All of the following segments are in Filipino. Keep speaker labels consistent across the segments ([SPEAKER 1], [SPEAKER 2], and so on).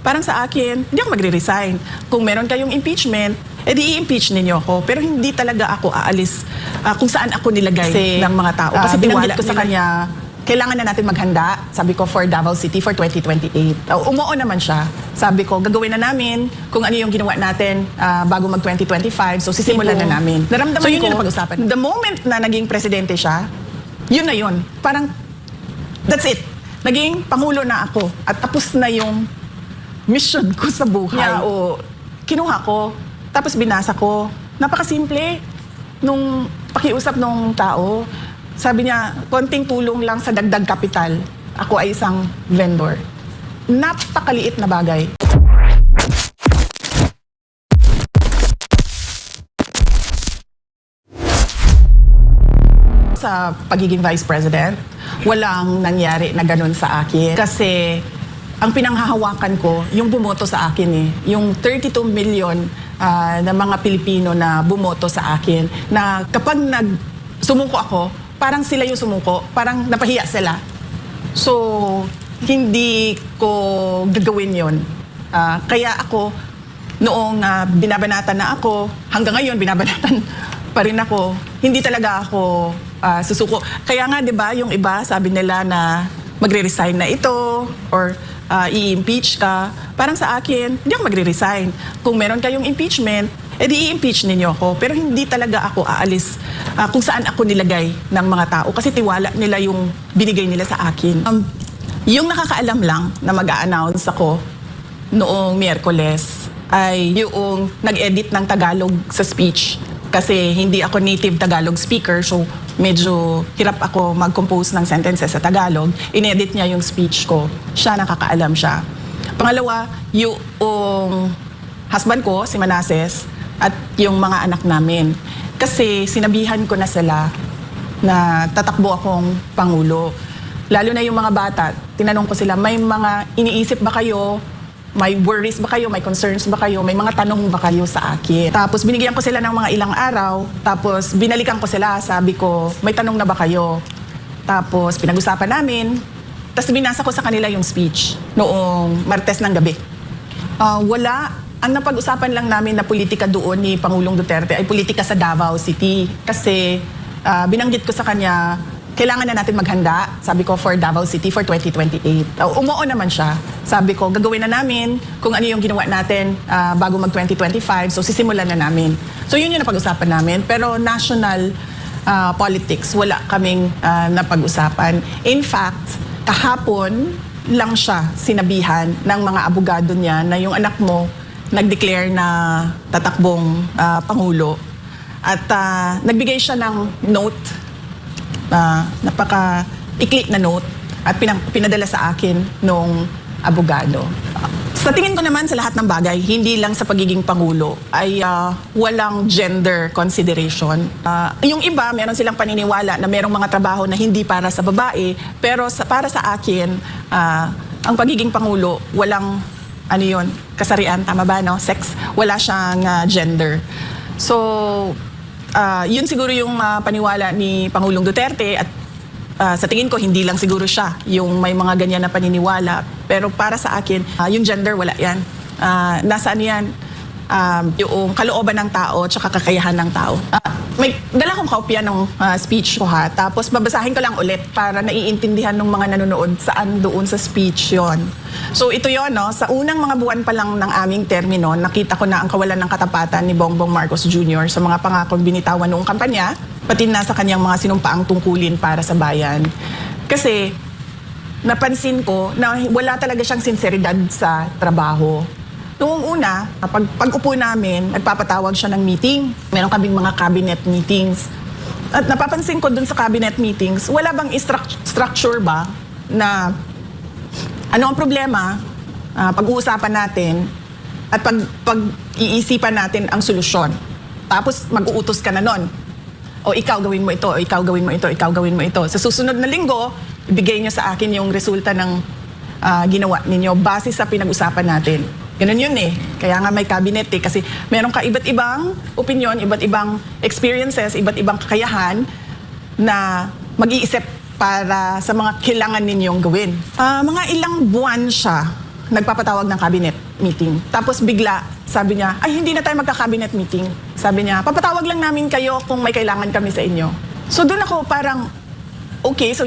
[SPEAKER 1] Parang sa akin, hindi ako magre-resign. Kung meron kayong impeachment, edi i-impeach ninyo ako. Pero hindi talaga ako aalis kung saan ako nilagay ng mga tao. Kasi binanggit ko sa kanya, kailangan na natin maghanda, sabi ko, for Davao City for 2028. Umuo naman siya. Sabi ko, gagawin na namin kung ano yung ginawa natin bago mag-2025. So, sisimulan na namin. Naramdaman yun yung pag-usapan. The moment na naging presidente siya, yun na yun. Parang, that's it. Naging pangulo na ako. At tapos na yung mission ko sa buhay. Kinuha ko. Tapos binasa ko. Napakasimple. Nung pakiusap nung tao, sabi niya, konting tulong lang sa dagdag kapital. Ako ay isang vendor. Napakaliit na bagay. Sa pagiging vice president, walang nangyari na ganun sa akin. Kasi ang pinanghahawakan ko, yung bumoto sa akin eh. Yung 32 million na mga Pilipino na bumoto sa akin. Na kapag sumuko ako, parang sila yung sumuko, parang napahiya sila. So, hindi ko gagawin yon. Kaya ako, noong binabanatan na ako, hanggang ngayon binabanatan pa rin ako, hindi talaga ako susuko. Kaya nga, di ba, yung iba, sabi nila na magre-resign na ito, or i-impeach ka. Parang sa akin, hindi ako magre-resign. Kung meron kayong impeachment, edi i-impeach ninyo ako. Pero hindi talaga ako aalis kung saan ako nilagay ng mga tao. Kasi tiwala nila yung binigay nila sa akin. Yung nakakaalam lang na mag-a-announce ako noong Miyerkules ay yung nag-edit ng Tagalog sa speech. Kasi hindi ako native Tagalog speaker, so medyo hirap ako mag-compose ng sentences sa Tagalog. In-edit niya yung speech ko. Siya, nakakaalam siya. Pangalawa, yung husband ko, si Manases, at yung mga anak namin. Kasi sinabihan ko na sila na tatakbo akong pangulo. Lalo na yung mga bata, tinanong ko sila, may mga iniisip ba kayo? May worries ba kayo? May concerns ba kayo? May mga tanong ba kayo sa akin? Tapos binigyan ko sila ng mga ilang araw. Tapos binalikan ko sila. Sabi ko, may tanong na ba kayo? Tapos pinag-usapan namin. Tapos binasa ko sa kanila yung speech noong Martes ng gabi. Wala. Ang napag-usapan lang namin na politika doon ni Pangulong Duterte ay politika sa Davao City. Kasi binanggit ko sa kanya, kailangan na natin maghanda, sabi ko, for Davao City for 2028. Umuo naman siya. Sabi ko, gagawin na namin kung ano yung ginawa natin bago mag-2025. So, sisimulan na namin. So, yun yung napag-usapan namin. Pero national politics, wala kaming napag-usapan. In fact, kahapon lang siya sinabihan ng mga abogado niya na yung anak mo nag-declare na tatakbong pangulo. At nagbigay siya ng note, napaka-ikli na note, at pinadala sa akin nung abogado. Sa tingin ko naman sa lahat ng bagay, hindi lang sa pagiging pangulo, ay walang gender consideration. Yung iba, meron silang paniniwala na merong mga trabaho na hindi para sa babae, pero para sa akin, ang pagiging pangulo, walang kasarian, tama ba, no? Sex, wala siyang gender. So, yun siguro yung paniwala ni Pangulong Duterte at sa tingin ko, hindi lang siguro siya yung may mga ganyan na paniniwala. Pero para sa akin, yung gender, wala yan. Nasaan yan? Yung kalooban ng tao at kakayahan ng tao. May dala kong kopya ng speech ko ha. Tapos babasahin ko lang ulit para naiintindihan ng mga nanonood saan doon sa speech yon. So ito yon, no? Sa unang mga buwan pa lang ng aming termino, nakita ko na ang kawalan ng katapatan ni Bongbong Marcos Jr. sa mga pangakong binitawan noong kampanya, pati na sa kanyang mga sinumpaang tungkulin para sa bayan. Kasi napansin ko na wala talaga siyang sinseridad sa trabaho. Noong una, pag-upo namin, nagpapatawag siya ng meeting. Meron kaming mga cabinet meetings. At napapansin ko dun sa cabinet meetings, wala bang structure ba na ano ang problema, pag-uusapan natin at pag-iisipan natin ang solusyon. Tapos mag-uutos ka na nun. O ikaw gawin mo ito, o ikaw gawin mo ito, ikaw gawin mo ito. Sa susunod na linggo, ibigay niyo sa akin yung resulta ng ginawa ninyo base sa pinag-usapan natin. Ganun yun eh. Kaya nga may cabinet eh. Kasi meron ka iba't ibang opinion, iba't ibang experiences, iba't ibang kakayahan na mag-iisip para sa mga kailangan ninyong gawin. Mga ilang buwan siya nagpapatawag ng cabinet meeting. Tapos bigla, sabi niya, ay hindi na tayo magka-cabinet meeting. Sabi niya, papatawag lang namin kayo kung may kailangan kami sa inyo. So doon ako parang, okay, so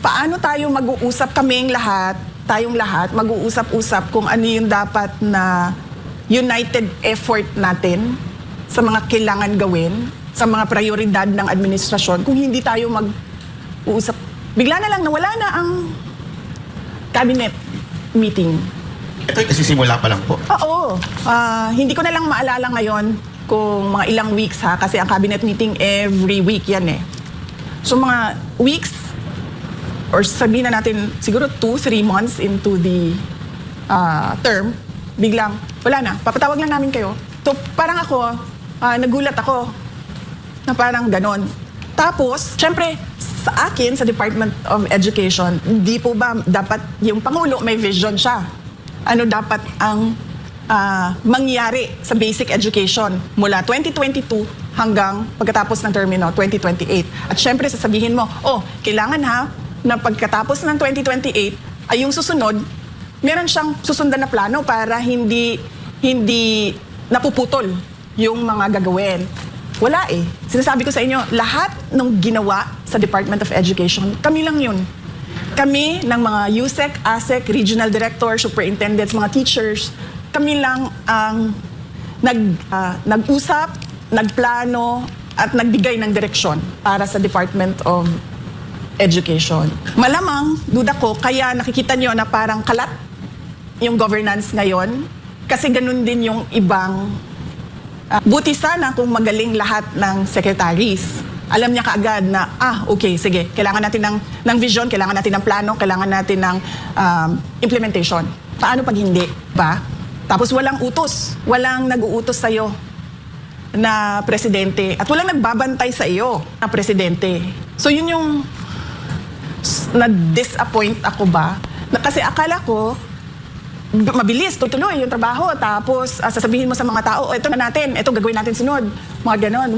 [SPEAKER 1] paano tayo mag-uusap kaming lahat, tayong lahat, mag-uusap-usap kung ano yung dapat na united effort natin sa mga kailangan gawin, sa mga prioridad ng administrasyon, kung hindi tayo mag-uusap. Bigla na lang nawala na ang cabinet meeting.
[SPEAKER 2] Ito kasi simula pa lang po.
[SPEAKER 1] Oo. Hindi ko na lang maalala ngayon kung mga ilang weeks ha, kasi ang cabinet meeting every week yan eh. So mga weeks, or sabihin na natin siguro 2-3 months into the term, biglang, wala na, papatawag lang namin kayo. So parang ako, nagulat ako na parang ganon. Tapos, syempre, sa akin, sa Department of Education, hindi po ba dapat yung Pangulo may vision siya? Ano dapat ang mangyari sa basic education mula 2022 hanggang pagkatapos ng termino 2028? At syempre, sasabihin mo, kailangan ha, na pagkatapos ng 2028, ay yung susunod, meron siyang susundan na plano para hindi napuputol yung mga gagawin. Wala eh. Sinasabi ko sa inyo, lahat ng ginawa sa Department of Education, kami lang yun. Kami ng mga USEC, ASEC, Regional Director, Superintendents, mga teachers, kami lang ang nag-usap, nagplano, at nagbigay ng direksyon para sa Department of Education. Malamang, duda ko, kaya nakikita nyo na parang kalat yung governance ngayon, kasi ganun din yung ibang buti sana kung magaling lahat ng secretaries. Alam niya kaagad na, okay, sige, kailangan natin ng vision, kailangan natin ng plano, kailangan natin ng implementation. Paano pag hindi? Ba? Tapos walang utos, walang nag-uutos sa'yo na presidente at walang nagbabantay sa iyo na presidente. So yun yung na-disappoint ako ba? Kasi akala ko, mabilis, tuloy yung trabaho. Tapos sasabihin mo sa mga tao, ito na natin, ito gagawin natin sunod. Mga ganon.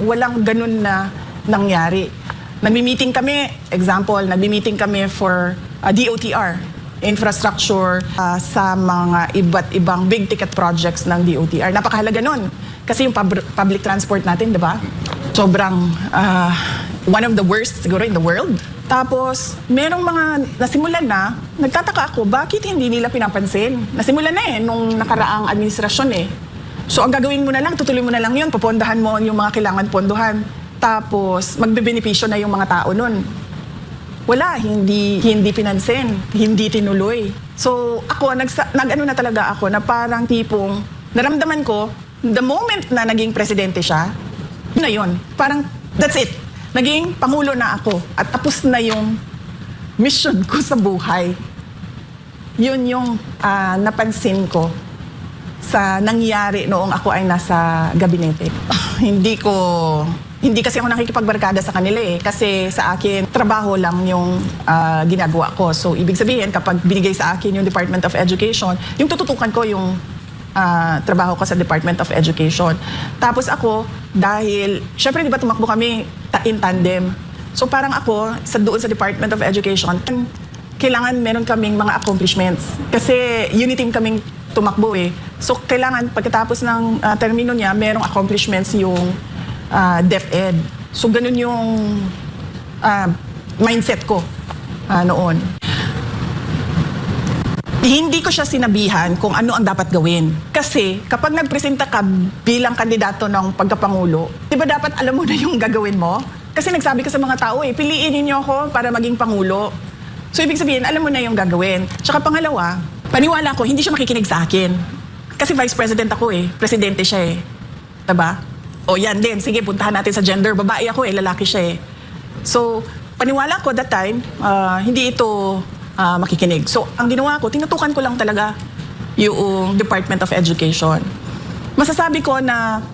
[SPEAKER 1] Walang ganon na nangyari. Nagmi-meeting kami, example, nagmi-meeting kami for DOTR, infrastructure sa mga iba't ibang big ticket projects ng DOTR. Napakahalaga nun. Kasi yung public transport natin, di ba? Sobrang one of the worst siguro in the world. Tapos, merong mga nasimulan na, nagtataka ako, bakit hindi nila pinapansin? Nasimulan na nung nakaraang administrasyon eh. So, ang gagawin mo na lang, tutuloy mo na lang yun, pupondahan mo yung mga kailangan pondohan. Tapos, magbebenepisyo na yung mga tao nun. Wala, hindi pinansin, hindi tinuloy. So, ako, nag-ano na talaga ako, na parang tipong, naramdaman ko, the moment na naging presidente siya, yun na yun. Parang, that's it. Naging Pangulo na ako at tapos na yung mission ko sa buhay. Yun yung napansin ko sa nangyari noong ako ay nasa gabinete. Hindi kasi ako nakikipagbarkada sa kanila eh. Kasi sa akin, trabaho lang yung ginagawa ko. So, ibig sabihin, kapag binigay sa akin yung Department of Education, yung tututukan ko yung trabaho ko sa Department of Education. Tapos ako, dahil, syempre di ba tumakbo kami in tandem. So parang ako, doon sa Department of Education, kailangan meron kaming mga accomplishments. Kasi unity team kaming tumakbo eh. So kailangan pagkatapos ng termino niya, merong accomplishments yung DepEd. So ganun yung mindset ko noon. Hindi ko siya sinabihan kung ano ang dapat gawin. Kasi kapag nagpresenta ka bilang kandidato ng pagkapangulo, di ba dapat alam mo na yung gagawin mo? Kasi nagsabi ko sa mga tao piliin niyo ako para maging pangulo. So ibig sabihin, alam mo na yung gagawin. Tsaka pangalawa, paniwala ko, hindi siya makikinig sa akin. Kasi vice president ako presidente siya Diba? O yan din, sige puntahan natin sa gender. Babae ako lalaki siya So, paniwala ko that time, hindi ito makikinig. So, ang ginawa ko, tinutukan ko lang talaga yung Department of Education. Masasabi ko na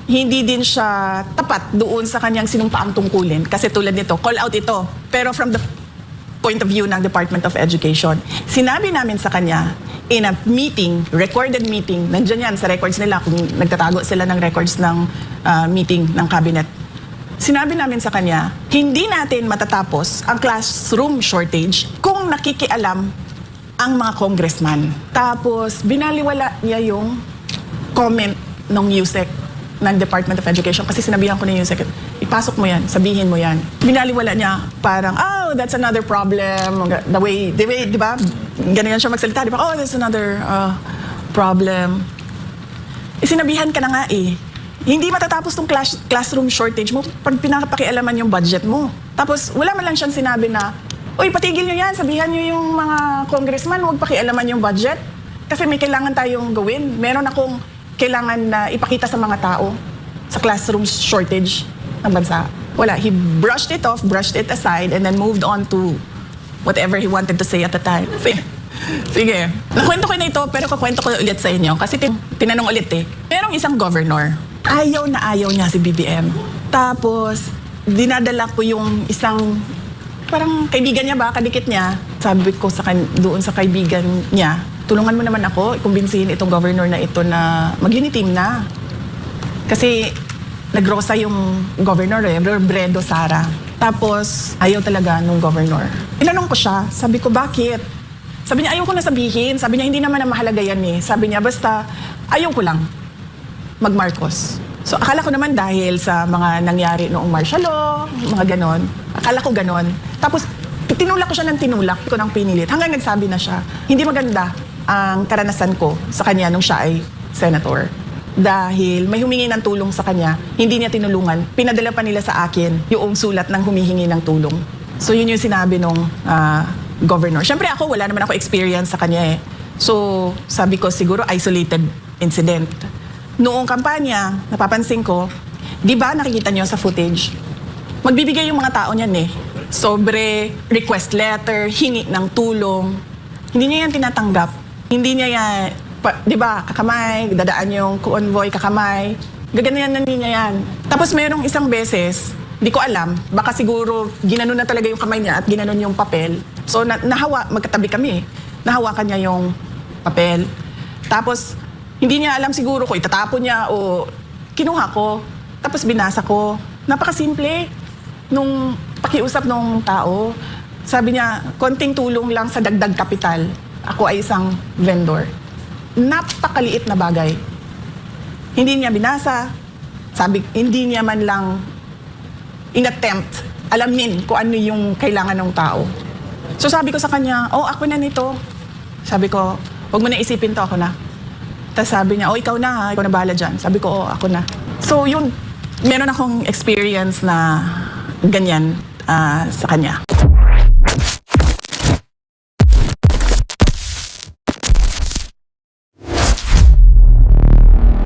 [SPEAKER 1] hindi din siya tapat doon sa kanyang sinumpaang tungkulin. Kasi tulad nito, call out ito. Pero from the point of view ng Department of Education, sinabi namin sa kanya in a meeting, recorded meeting, nandyan yan sa records nila kung nagtatago sila ng records ng meeting ng cabinet. Sinabi namin sa kanya, hindi natin matatapos ang classroom shortage kung nakikialam ang mga congressman. Tapos, binaliwala niya yung comment ng USEC ng Department of Education kasi sinabihan ko na yung USEC, ipasok mo yan, sabihin mo yan. Binaliwala niya parang, oh, that's another problem. The way, di ba? Ganyan siya magsalita, di ba? Oh, that's another problem. Sinabihan ka na nga eh. Hindi matatapos tong classroom shortage mo pag pinapakialaman yung budget mo. Tapos, wala man lang siyang sinabi na, uy, patigil nyo yan, sabihan nyo yung mga congressman, huwag pakialaman yung budget. Kasi may kailangan tayong gawin. Meron akong kailangan na ipakita sa mga tao sa classroom shortage ng bansa. Wala. He brushed it off, brushed it aside, and then moved on to whatever he wanted to say at the time. Sige. Nakwento ko na ito, pero kukwento ko ulit sa inyo. Kasi tinanong ulit eh. Merong isang governor. Ayaw na ayaw niya si BBM. Tapos, dinadala ko yung isang parang kaibigan niya ba, kadikit niya. Sabi ko doon sa kaibigan niya, tulungan mo naman ako, kumbinsihin itong governor na ito na mag-uniteam na. Kasi nagrosa yung governor Bredo Sara. Tapos ayaw talaga nung governor. Tinanong ko siya, sabi ko bakit? Sabi niya ayaw ko na sabihin. Sabi niya hindi naman na mahalaga yan eh. Sabi niya basta ayaw ko lang mag-Marcos. So akala ko naman dahil sa mga nangyari noong martial law, mga ganon. Akala ko ganon. Tapos tinulak ko siya ng tinulak ko ng pinilit. Hanggang nagsabi na siya, hindi maganda ang karanasan ko sa kanya nung siya ay senator. Dahil may humingi ng tulong sa kanya, hindi niya tinulungan. Pinadala pa nila sa akin yung sulat ng humihingi ng tulong. So yun yung sinabi nung governor. Siyempre ako, wala naman ako experience sa kanya eh. So sabi ko siguro isolated incident. Noong kampanya, napapansin ko, di ba nakikita niyo sa footage, magbibigay yung mga tao niyan eh. Sobre request letter, hingi ng tulong. Hindi niya yan tinatanggap. Hindi niya yan, di ba, kakamay, dadaan yung convoy, kakamay. Gaganayan na niya yan. Tapos mayroong isang beses, di ko alam, baka siguro ginanon na talaga yung kamay niya at ginanon yung papel. So magkatabi kami. Nahawakan niya yung papel. Tapos, hindi niya alam siguro kung itatapon niya o kinuha ko. Tapos binasa ko. Napakasimple nung pakiusap nung tao. Sabi niya, konting tulong lang sa dagdag kapital. Ako ay isang vendor. Napakaliit na bagay. Hindi niya binasa. Sabi, hindi niya man lang inattempt alamin kung ano yung kailangan ng tao. So sabi ko sa kanya, oh, ako na nito. Sabi ko, huwag mo na isipin to, ako na. Tapos sabi niya, oh, ikaw na ha, ikaw na bahala dyan. Sabi ko, oh, ako na. So yun, meron akong experience na ganyan sa kanya.